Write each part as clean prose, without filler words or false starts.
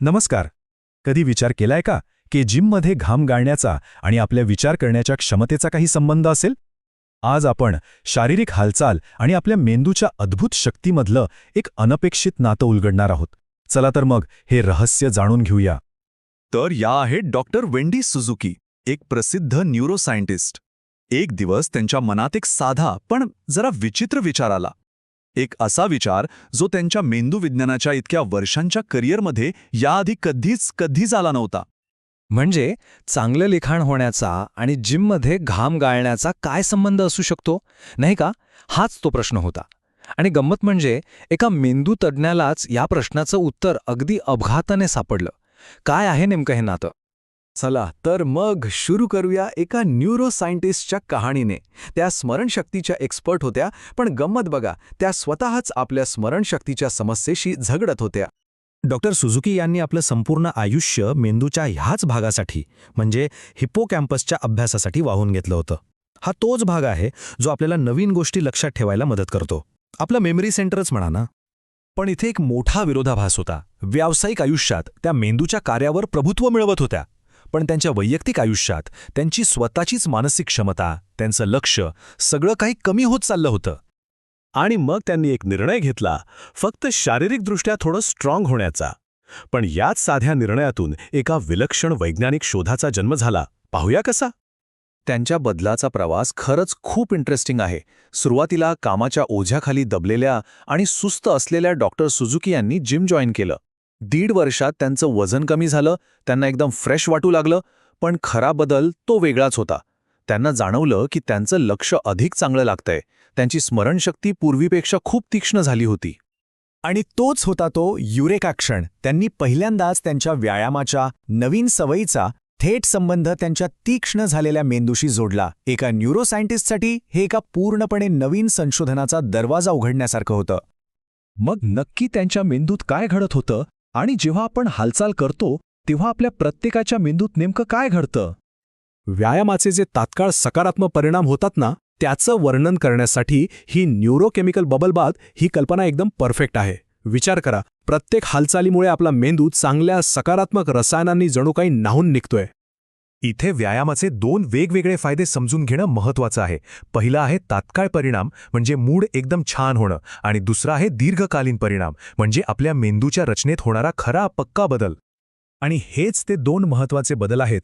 नमस्कार. कधी विचार केलाय का की जिममध्ये घाम गाळण्याचा आणि आपल्या विचार करण्याच्या क्षमतेचा काही संबंध असेल? आज आपण शारीरिक हालचाल आणि आपल्या मेंदूच्या अद्भुत शक्तीमधलं एक अनपेक्षित नातं उलगडणार आहोत. चला तर मग हे रहस्य जाणून घेऊया. तर या आहेत डॉक्टर वेंडी सुझुकी, एक प्रसिद्ध न्यूरोसायंटिस्ट. एक दिवस त्यांच्या मनात एक साधा पण जरा विचित्र विचार आला. एक असा विचार जो त्यांच्या मेंदूविज्ञानाच्या इतक्या वर्षांच्या करिअरमध्ये याआधी कधीच आला नव्हता. म्हणजे चांगलं लिखाण होण्याचा आणि जिममध्ये घाम गाळण्याचा काय संबंध असू शकतो, नाही का? हाच तो प्रश्न होता. आणि गंमत म्हणजे एका मेंदू तज्ज्ञालाच या प्रश्नाचं उत्तर अगदी अपघाताने सापडलं. काय आहे नेमकं हे नातं? चला तर मग सुरू करूया एका न्यूरोसायंटिस्टच्या कहाणीने. त्या स्मरणशक्तीच्या एक्सपर्ट होत्या, पण गंमत बघा, त्या स्वतःच आपल्या स्मरणशक्तीच्या समस्येशी झगडत होत्या. डॉक्टर सुझुकी यांनी आपलं संपूर्ण आयुष्य मेंदूच्या ह्याच भागासाठी म्हणजे हिप्पोकॅम्पसच्या अभ्यासासाठी वाहून घेतलं होतं. हा तोच भाग आहे जो आपल्याला नवीन गोष्टी लक्षात ठेवायला मदत करतो. आपलं मेमरी सेंटरच म्हणा ना. पण इथे एक मोठा विरोधाभास होता. व्यावसायिक आयुष्यात त्या मेंदूच्या कार्यावर प्रभुत्व मिळवत होत्या, पण त्यांच्या वैयक्तिक आयुष्यात त्यांची स्वतःचीच मानसिक क्षमता, त्यांचं लक्ष सगळं काही कमी होत चाललं होतं. आणि मग त्यांनी एक निर्णय घेतला, फक्त शारीरिकदृष्ट्या थोडं स्ट्रॉंग होण्याचा. पण याच साध्या निर्णयातून एका विलक्षण वैज्ञानिक शोधाचा जन्म झाला. पाहूया कसा? त्यांच्या बदलाचा प्रवास खरंच खूप इंटरेस्टिंग आहे. सुरुवातीला कामाच्या ओझ्याखाली दबलेल्या आणि सुस्त असलेल्या डॉक्टर सुझुकी यांनी जिम जॉईन केलं. 1.5 वर्षात त्यांचं वजन कमी झालं, त्यांना एकदम फ्रेश वाटू लागलं. पण खरा बदल तो वेगळाच होता. त्यांना जाणवलं की त्यांचं लक्ष अधिक चांगलं लागतंय. त्यांची स्मरणशक्ती पूर्वीपेक्षा खूप तीक्ष्ण झाली होती. आणि तोच होता तो युरेका क्षण. त्यांनी पहिल्यांदाच त्यांच्या व्यायामाच्या नवीन सवयीचा थेट संबंध त्यांच्या तीक्ष्ण झालेल्या मेंदूशी जोडला. एका न्यूरोसायंटिस्टसाठी हे एका पूर्णपणे नवीन संशोधनाचा दरवाजा उघडण्यासारखं होतं. मग नक्की त्यांच्या मेंदूत काय घडत होतं आणि जेव्हा आपण हालचाल करतो तेव्हा आपल्या प्रत्येकाच्या मेंदूत नेमकं काय घडतं? व्यायामाचे जे तात्काळ सकारात्मक परिणाम होतात ना, त्याचं वर्णन करण्यासाठी ही न्यूरोकेमिकल बबल बाथ ही कल्पना एकदम परफेक्ट आहे. विचार करा, प्रत्येक हालचालीमुळे आपला मेंदू चांगल्या सकारात्मक रसायनांनी जणू काही न्हाऊन निघतोय. इथे व्यायामाचे 2 वेगवेगळे फायदे समजून घेणं महत्त्वाचं आहे. पहिला आहे तात्काळ परिणाम, म्हणजे मूड एकदम छान होणं, आणि दुसरा आहे दीर्घकालीन परिणाम, म्हणजे आपल्या मेंदूच्या रचनेत होणारा खरा पक्का बदल. आणि हेच ते 2 महत्त्वाचे बदल आहेत.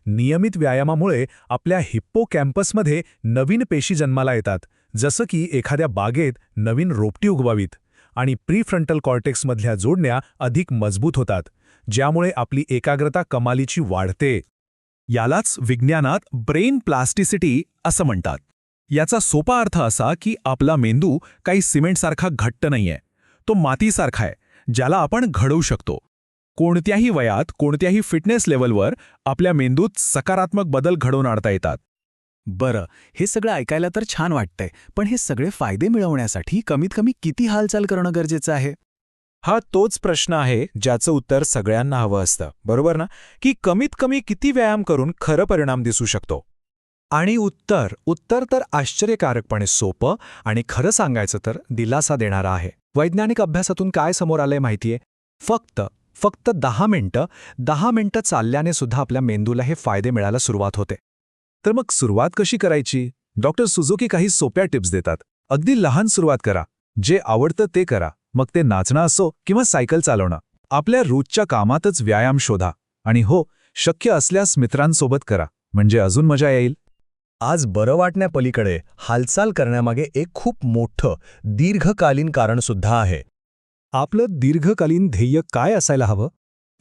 नियमित व्यायामामुळे आपल्या हिप्पोकॅम्पसमध्ये नवीन पेशी जन्माला येतात, जसं की एखाद्या बागेत नवीन रोपटी उगवावीत. आणि प्रीफ्रंटल कॉर्टेक्समधल्या जोडण्या अधिक मजबूत होतात, ज्यामुळे आपली एकाग्रता कमालीची वाढते. यालाच विज्ञानात ब्रेन प्लास्टिसिटी असं म्हणतात. याचा सोपा अर्थ असा की आपला मेंदू काही सिमेंटसारखा घट्ट नाहीये. तो मातीसारखा आहे, ज्याला आपण घडवू शकतो. कोणत्याही वयात, कोणत्याही फिटनेस लेवलवर आपल्या मेंदूत सकारात्मक बदल घडवून आणता येतात. बरं, हे सगळं ऐकायला तर छान वाटतंय, पण हे सगळे फायदे मिळवण्यासाठी कमीत कमी किती हालचाल करणं गरजेचं आहे? हा तोच प्रश्न आहे ज्याचं उत्तर सगळ्यांना हवं असतं, बरोबर ना? की कमीत कमी किती व्यायाम करून खरं परिणाम दिसू शकतो? आणि उत्तर तर आश्चर्यकारकपणे सोपं आणि खरं सांगायचं तर दिलासा देणारं आहे. वैज्ञानिक अभ्यासातून काय समोर आलंय माहितीये? फक्त 10 मिनिटं चालल्याने सुद्धा आपल्या मेंदूला हे फायदे मिळायला सुरुवात होते. तर मग सुरुवात कशी करायची? डॉक्टर सुझुकी काही सोप्या टिप्स देतात. अगदी लहान सुरुवात करा. जे आवडतं ते करा. मग ते नाचणं असो किंवा सायकल चालवणं. आपल्या रोजच्या कामातच व्यायाम शोधा. आणि हो, शक्य असल्यास मित्रांसोबत करा, म्हणजे अजून मजा येईल. आज बरं वाटण्यापलीकडे हालचाल करण्यामागे एक खूप मोठं दीर्घकालीन कारणसुद्धा आहे. आपलं दीर्घकालीन ध्येय काय असायला हवं?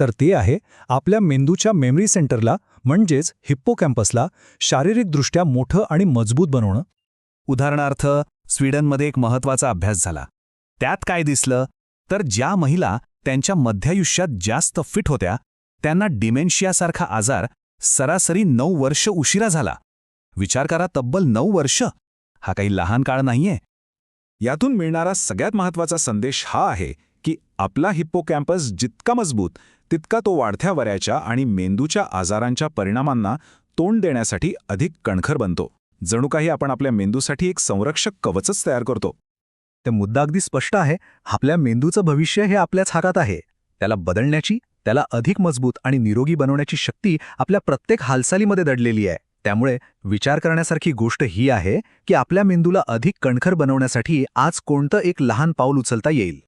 तर ते आहे आपल्या मेंदूच्या मेमरी सेंटरला, म्हणजेच हिप्पोकॅम्पसला शारीरिकदृष्ट्या मोठं आणि मजबूत बनवणं. उदाहरणार्थ, स्वीडनमध्ये एक महत्त्वाचा अभ्यास झाला. त्यात काय दिसलं तर ज्या महिला त्यांच्या मध्यायुष्यात जास्त फिट होत्या त्यांना डिमेन्शियासारखा आजार सरासरी 9 वर्ष उशिरा झाला. विचार करा, तब्बल 9 वर्ष. हा काही लहान काळ नाहीये. यातून मिळणारा सगळ्यात महत्त्वाचा संदेश हा आहे की आपला हिप्पोकॅम्पस जितका मजबूत तितका तो वाढत्या वयाच्या आणि मेंदूच्या आजारांच्या परिणामांना तोंड देण्यासाठी अधिक कणखर बनतो. जणू काही आपण आपल्या मेंदूसाठी एक संरक्षक कवचच तयार करतो. ते मुद्दा अगदी स्पष्ट आहे. आपल्या मेंदूचं भविष्य हे आपल्याच हातात आहे. त्याला बदलण्याची त्याला अधिक मजबूत आणि निरोगी बनवण्याची शक्ती आपल्या प्रत्येक हालचालीमध्ये दडलेली आहे. त्यामुळे विचार करण्यासारखी गोष्ट ही आहे की आपल्या मेंदूला अधिक कणखर बनवण्यासाठी आज कोणतं एक लहान पाऊल उचलता येईल.